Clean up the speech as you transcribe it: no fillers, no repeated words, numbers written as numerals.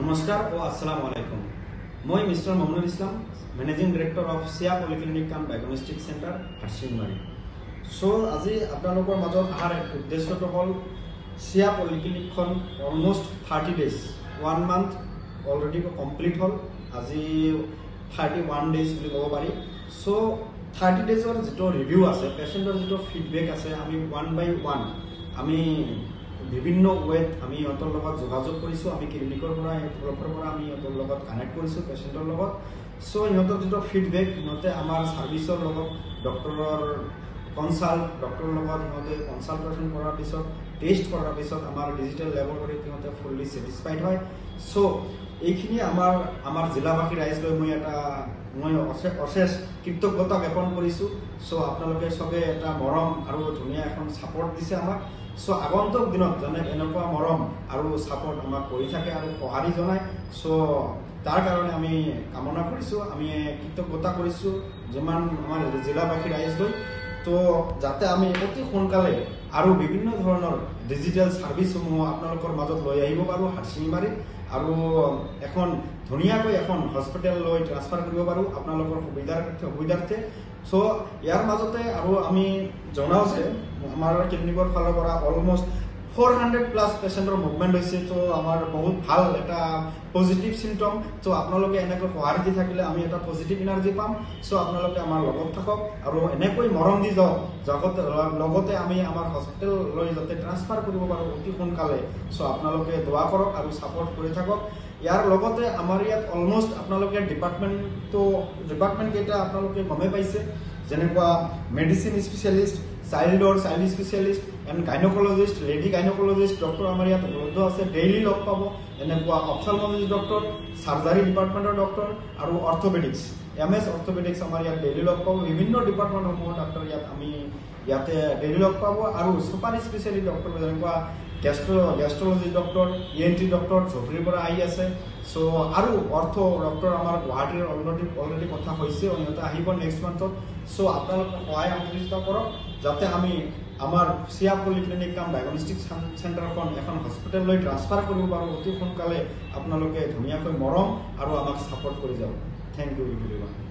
নমস্কাৰ ও আসসালামু আলাইকুম। মই mister Mominul Islam, managing director of Siya polyclinic cum diagnostic centre Harsingmari. আজি আপোনালোকৰ মাজত অহাৰ উদ্দেশ্যটো হ'ল সিয়া পলিক্লিনিকখন almost 30 days 1 month already complete হ'ল। আজি 31 ডেজ বুলি ক'ব পাৰি। 30 ডেজৰ যিটো ৰিভিউ আছে, পেচেণ্টৰ যিটো ফিডবেক আছে, আমি 1 বাই 1 আমি বিভিন্ন ওয়েত আমি ইহঁতৰ লগত যোগাযোগ কৰিছোঁ। আমি ক্লিনিকৰ পৰা আমি ইহঁতৰ লগত কানেক্ট কৰিছোঁ পেচেণ্টৰ লগত। ইহঁতৰ যিটো ফিডবেক, ইহঁতে আমাৰ ছাৰ্ভিচৰ লগত ডক্টৰৰ ডক্টৰৰ লগত ইহঁতে কনচালটেশ্যন কৰাৰ পিছত, টেষ্ট কৰাৰ পিছত আমাৰ ডিজিটেল লেবৰেটৰীত ইহঁতে ফুল্লি ছেটিছফাইড হয়। এইখিনি আমাৰ জিলাবাসী ৰাইজ লৈ মই অশেষ কৃতজ্ঞতা জ্ঞাপন কৰিছোঁ। আপোনালোকে চবে এটা মৰম আৰু ধুনীয়া এখন ছাপৰ্ট দিছে আমাক। আগন্তুক দিনত যেনে এনেকুৱা মৰম আৰু ছাপৰ্ট আমাক কৰি থাকে আৰু সঁহাৰি জনায়। তাৰ কাৰণে আমি কামনা কৰিছোঁ, আমি কৃতজ্ঞতা কৰিছোঁ যিমান আমাৰ জিলাবাসী ৰাইজ লৈ। যাতে আমি অতি সোনকালে আৰু বিভিন্ন ধৰণৰ ডিজিটেল ছাৰ্ভিচসমূহ আপোনালোকৰ মাজত লৈ আহিব পাৰোঁ হাৰচিংমাৰীত, আৰু এখন ধুনীয়াকৈ এখন হস্পিটেল লৈ ট্ৰান্সফাৰ কৰিব পাৰোঁ আপোনালোকৰ সুবিধাৰ্থে। ইয়াৰ মাজতে আৰু আমি জনাওঁ যে আমাৰ ক্লিনিকৰ ফালৰ পৰা অলমোষ্ট 400+ পেচেণ্টৰ মুভমেণ্ট হৈছে। আমাৰ বহুত ভাল এটা পজিটিভ চিমটম। আপোনালোকে এনেকৈ সঁহাৰি দি থাকিলে আমি এটা পজিটিভ এনাৰ্জি পাম। আপোনালোকে আমাৰ লগত থাকক আৰু এনেকৈ মৰম দি যাওক, লগতে আমি আমাৰ হস্পিটেললৈ যাতে ট্ৰান্সফাৰ কৰিব পাৰোঁ অতি সোনকালে। আপোনালোকে দোৱা কৰক আৰু ছাপৰ্ট কৰি থাকক। ইয়াৰ লগতে আমাৰ ইয়াত অলমোষ্ট আপোনালোকে ডিপাৰ্টমেণ্ট কেইটা আপোনালোকে গমেই পাইছে, যেনেকুৱা medicine specialist, child specialist and gynaecologist, lady gynaecologist doctor আমাৰ ইয়াত উপলব্ধ আছে, ডেইলি লগ পাব। এনেকুৱা অপথালমলজি ডক্টৰ, চাৰ্জাৰী ডিপাৰ্টমেণ্টৰ ডক্টৰ আৰু অৰ্থপেডিক্স, MS অৰ্থপেডিক্স আমাৰ ইয়াত ডেইলি লগ পাব। বিভিন্ন ডিপাৰ্টমেণ্টসমূহৰ ডক্টৰ ইয়াতে ডেইলি লগ পাব। আৰু ছুপাৰ স্পেচিয়েলিষ্ট ডক্টৰ যেনেকুৱা গেষ্ট্ৰলজি ডক্টৰ, ENT ডক্টৰ ঝুপৰিৰ পৰা আহি আছে। আৰু অৰ্থ ডক্টৰ আমাৰ গুৱাহাটীৰ অলৰেডি কথা হৈছে, সিহঁতে আহিব নেক্সট মান্থত। আপোনালোকে সহায় সহযোগিতা কৰক যাতে আমি আমাৰ সিয়া পলিক্লিনিক কাম ডায়াগনষ্টিক চেণ্টাৰখন এখন হস্পিটেললৈ ট্ৰান্সফাৰ কৰিব পাৰোঁ অতি সোনকালে। আপোনালোকে ধুনীয়াকৈ মৰম আৰু আমাক ছাপৰ্ট কৰি যাওক। Thank you everyone.